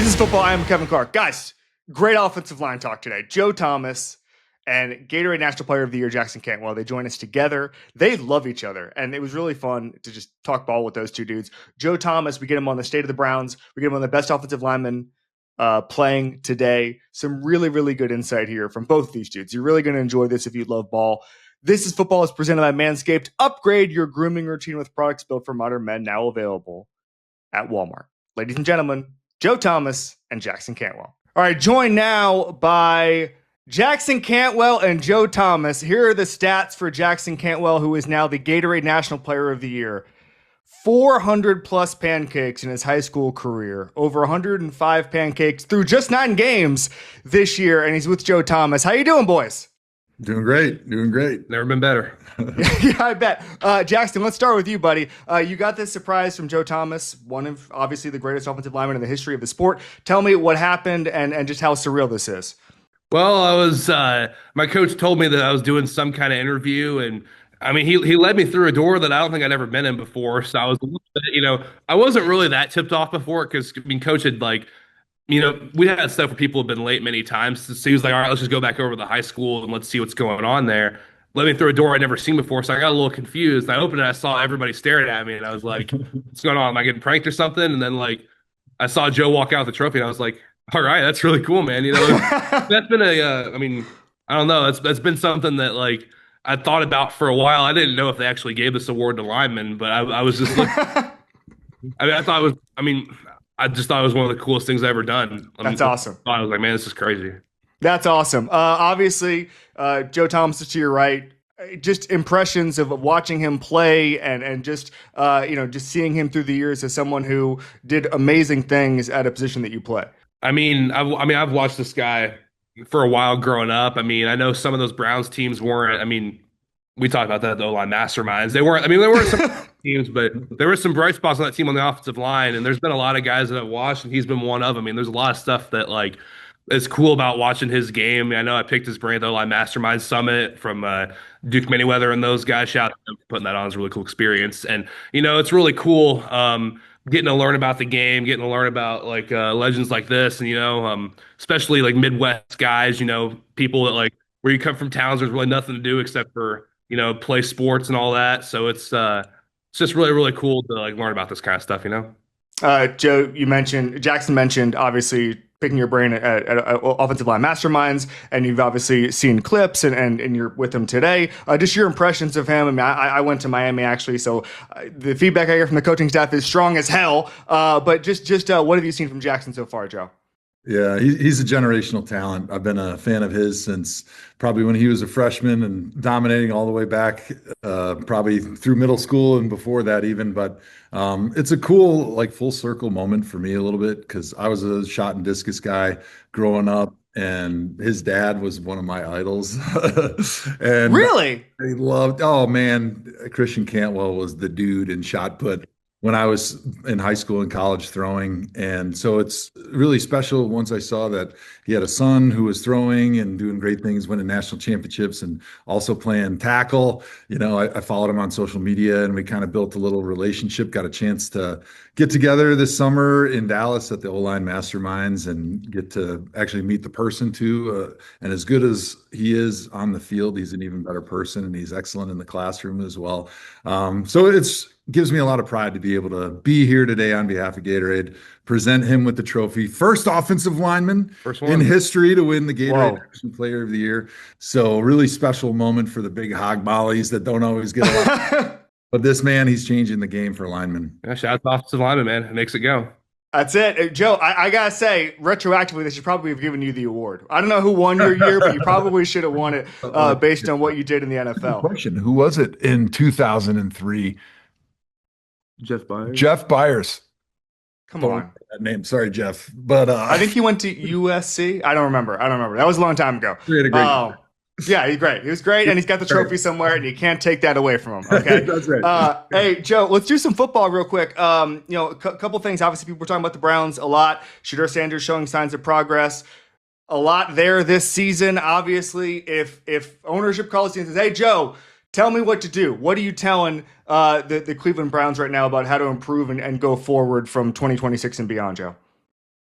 This is football. I am Kevin Clark. Guys, great offensive line talk today. Joe Thomas and Gatorade National Player of the Year, Jackson Cantwell, they join us together. They love each other, and it was really fun to just talk ball with those two dudes. Joe Thomas, we get him on the state of the Browns. We get him on the best offensive lineman playing today. Some really, really good insight here from both these dudes. You're really going to enjoy this if you love ball. This is Football is presented by Manscaped. Upgrade your grooming routine with products built for modern men, now available at Walmart. Ladies and gentlemen, Joe Thomas and Jackson Cantwell. All right, joined now by Jackson Cantwell and Joe Thomas. Here are the stats for Jackson Cantwell, who is now the Gatorade National Player of the Year. 400 plus pancakes in his high school career, over 105 pancakes through just 9 games this year, and he's with Joe Thomas. How you doing, boys? Doing great. Never been better. Yeah, I bet. Jackson, let's start with you, buddy. You got this surprise from Joe Thomas, one of obviously the greatest offensive linemen in the history of the sport. Tell me what happened and just how surreal this is. Well, I was my coach told me that I was doing some kind of interview, and I mean he led me through a door that I don't think I'd ever been in before. So I was a little bit, I wasn't really that tipped off before because coach had we had stuff where people have been late many times. So he was like, all right, let's just go back over to the high school and let's see what's going on there. Let me through a door I'd never seen before. So I got a little confused. I opened it, I saw everybody staring at me, and I was like, what's going on? Am I getting pranked or something? And then I saw Joe walk out with the trophy, and I was like, all right, that's really cool, man. That's been I don't know. That's been something that I thought about for a while. I didn't know if they actually gave this award to linemen, but I was just I just thought it was one of the coolest things I've ever done. That's awesome. I was like, man, this is crazy. That's awesome. Obviously, Joe Thomas is to your right. Just impressions of watching him play and just just seeing him through the years as someone who did amazing things at a position that you play. I've watched this guy for a while growing up. I know some of those Browns teams weren't. We talked about that, the O-line masterminds. They weren't some teams, but there were some bright spots on that team on the offensive line. And there's been a lot of guys that I've watched, and he's been one of them. There's a lot of stuff that is cool about watching his game. I know I picked his brain at the O-line mastermind summit from Duke Manyweather and those guys. Shout out to them for putting that on. It's a really cool experience. And, it's really cool getting to learn about the game, getting to learn about legends like this. And, especially Midwest guys, people that where you come from towns, there's really nothing to do except for, play sports and all that. So it's just really, really cool to learn about this kind of stuff, Joe, Jackson mentioned obviously picking your brain at offensive line masterminds, and you've obviously seen clips and you're with him today. Just your impressions of him. I went to Miami actually, so the feedback I get from the coaching staff is strong as hell. But just what have you seen from Jackson so far, Joe? Yeah, he's a generational talent. I've been a fan of his since probably when he was a freshman and dominating all the way back, probably through middle school and before that even. But it's a cool, full circle moment for me a little bit because I was a shot and discus guy growing up, and his dad was one of my idols. And really? He loved, oh man, Christian Cantwell was the dude in shot put when I was in high school and college throwing. And so it's really special once I saw that he had a son who was throwing and doing great things, winning national championships and also playing tackle. I followed him on social media, and we kind of built a little relationship, got a chance to get together this summer in Dallas at the O-line Masterminds and get to actually meet the person too. And as good as he is on the field, he's an even better person, and he's excellent in the classroom as well. So gives me a lot of pride to be able to be here today on behalf of Gatorade, present him with the trophy. First offensive lineman in history to win the Gatorade National Player of the Year. So really special moment for the big hog mollies that don't always get a lot. But this man, he's changing the game for linemen. Yeah, shout out to offensive lineman, man. It makes it go. That's it. Joe, I got to say, retroactively, they should probably have given you the award. I don't know who won your year, but you probably should have won it based on what you did in the NFL. Question, who was it in 2003? Jeff Byers. Come on. That name. Sorry, Jeff. But I think he went to USC. I don't remember. That was a long time ago. He had a great yeah, he's great. He was great, and he's got the trophy somewhere, and you can't take that away from him. Okay, that's right. Hey, Joe, let's do some football real quick. A couple things. Obviously, people were talking about the Browns a lot. Shedeur Sanders showing signs of progress. A lot there this season. Obviously, if ownership calls you and says, "Hey, Joe, tell me what to do," what are you telling the Cleveland Browns right now about how to improve and go forward from 2026 and beyond, Joe?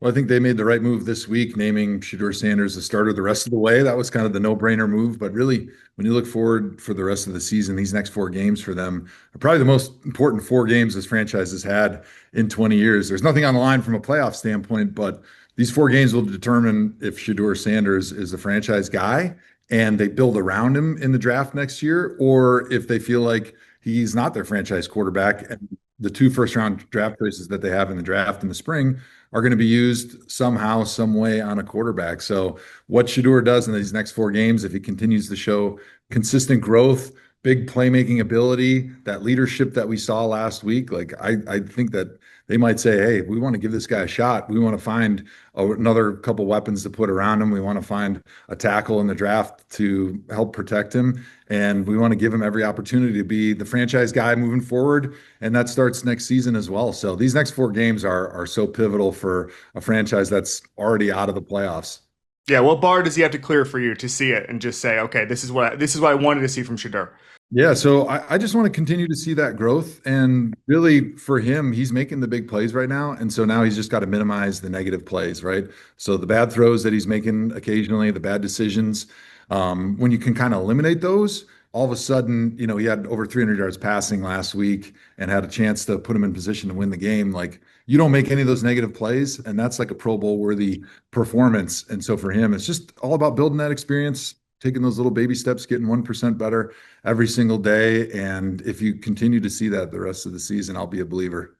Well, I think they made the right move this week, naming Shedeur Sanders the starter the rest of the way. That was kind of the no-brainer move. But really, when you look forward for the rest of the season, these next 4 games for them are probably the most important 4 games this franchise has had in 20 years. There's nothing on the line from a playoff standpoint, but these 4 games will determine if Shedeur Sanders is the franchise guy and they build around him in the draft next year, or if they feel like he's not their franchise quarterback. And the 2 first-round draft choices that they have in the draft in the spring are going to be used somehow, some way on a quarterback. So what Shedeur does in these next 4 games, if he continues to show consistent growth, big playmaking ability, that leadership that we saw last week, like I think that they might say, hey, we want to give this guy a shot. We want to find another couple weapons to put around him. We want to find a tackle in the draft to help protect him. And we want to give him every opportunity to be the franchise guy moving forward. And that starts next season as well. So these next 4 games are so pivotal for a franchise that's already out of the playoffs. Yeah, what bar does he have to clear for you to see it and just say, okay, this is what I wanted to see from Shedeur? Yeah, so I just want to continue to see that growth. And really, for him, he's making the big plays right now. And so now he's just got to minimize the negative plays, right? So the bad throws that he's making occasionally, the bad decisions, when you can kind of eliminate those, all of a sudden, he had over 300 yards passing last week and had a chance to put him in position to win the game. Like, you don't make any of those negative plays, and that's like a Pro Bowl worthy performance. And so for him, it's just all about building that experience, taking those little baby steps, getting 1% better every single day. And if you continue to see that the rest of the season, I'll be a believer.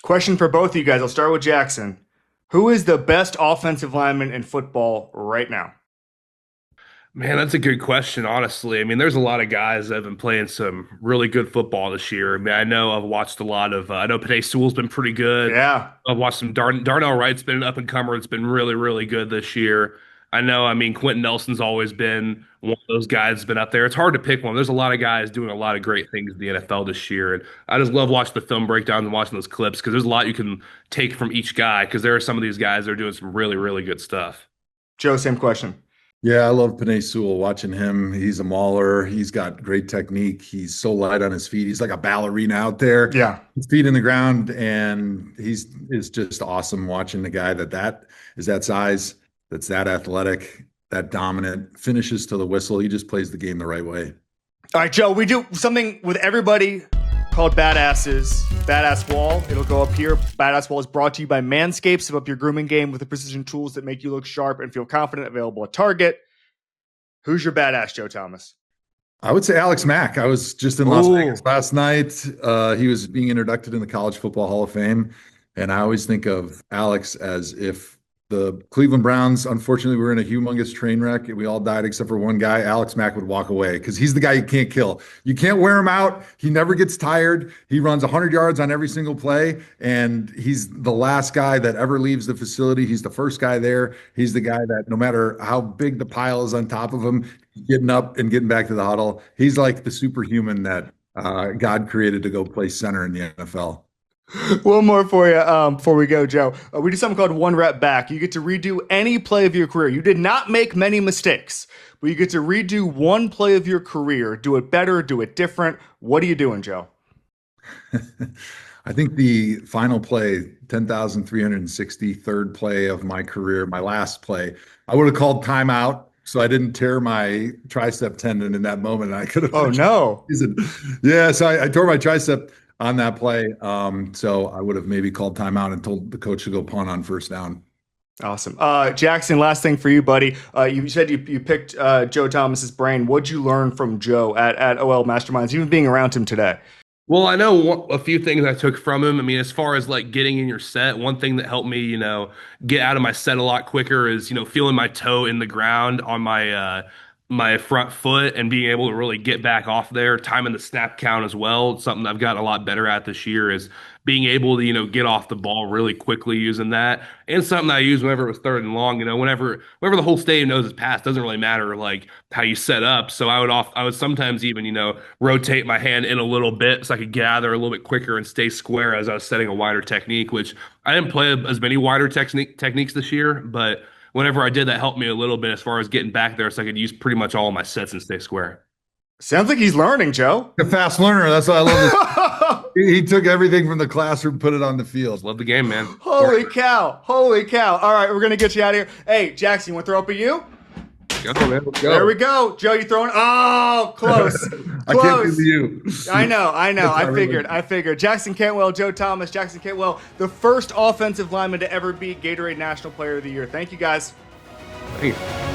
Question for both of you guys. I'll start with Jackson. Who is the best offensive lineman in football right now? Man, that's a good question, honestly. I mean, there's a lot of guys that have been playing some really good football this year. I mean, I know I've watched a lot of, I know Penei Sewell's been pretty good. Yeah. I've watched some Darnell Wright's been an up-and-comer that's been really, really good this year. I mean, Quentin Nelson's always been one of those guys that's been up there. It's hard to pick one. There's a lot of guys doing a lot of great things in the NFL this year. And I just love watching the film breakdowns and watching those clips because there's a lot you can take from each guy because there are some of these guys that are doing some really, really good stuff. Joe, same question. Yeah, I love Penei Sewell. Watching him, he's a mauler. He's got great technique. He's so light on his feet. He's like a ballerina out there. Yeah. His feet in the ground, and is just awesome watching the guy that is that size, that's that athletic, that dominant, finishes to the whistle. He just plays the game the right way. All right, Joe, we do something with everybody called Badasses. Badass Wall. It'll go up here. Badass Wall is brought to you by Manscaped. Step up your grooming game with the precision tools that make you look sharp and feel confident. Available at Target. Who's your badass, Joe Thomas? I would say Alex Mack. I was just in Las Vegas last night. He was being inducted in the College Football Hall of Fame. And I always think of Alex as if the Cleveland Browns, unfortunately, were in a humongous train wreck and we all died except for one guy. Alex Mack would walk away because he's the guy you can't kill. You can't wear him out. He never gets tired. He runs 100 yards on every single play, and he's the last guy that ever leaves the facility. He's the first guy there. He's the guy that no matter how big the pile is on top of him, getting up and getting back to the huddle. He's like the superhuman that God created to go play center in the NFL. One more for you before we go, Joe. We do something called one rep back. You get to redo any play of your career. You did not make many mistakes, but you get to redo one play of your career. Do it better, do it different. What are you doing, Joe? I think the final play, 10,363rd play of my career, my last play, I would have called timeout so I didn't tear my tricep tendon in that moment. I could have. Oh, no. Yeah, so I tore my tricep on that play. So I would have maybe called timeout and told the coach to go punt on first down. Awesome. Jackson, last thing for you, buddy. You said you picked Joe Thomas's brain. What'd you learn from Joe at OL Masterminds, even being around him today? Well, I know a few things I took from him. I mean, as far as like getting in your set, one thing that helped me, get out of my set a lot quicker is, feeling my toe in the ground on my front foot and being able to really get back off there, timing the snap count as well. It's something I've gotten a lot better at this year is being able to, get off the ball really quickly using that. And something I use whenever it was third and long, whenever the whole stadium knows it's passed, doesn't really matter like how you set up. So I would sometimes even, rotate my hand in a little bit so I could gather a little bit quicker and stay square as I was setting a wider technique, which I didn't play as many wider techniques this year, but whenever I did, that helped me a little bit as far as getting back there so I could use pretty much all of my sets and stay square. Sounds like he's learning, Joe. A fast learner. That's what I love. He took everything from the classroom, put it on the field. Love the game, man. Holy cow. Holy cow. All right, we're going to get you out of here. Hey, Jackson, you want to throw up a U? Go, man. Let's go. There we go. Joe, you throwing? Oh, close. I can't do the U. I know. I figured. Jackson Cantwell, Joe Thomas, Jackson Cantwell, the first offensive lineman to ever be Gatorade National Player of the Year. Thank you, guys. Thank you.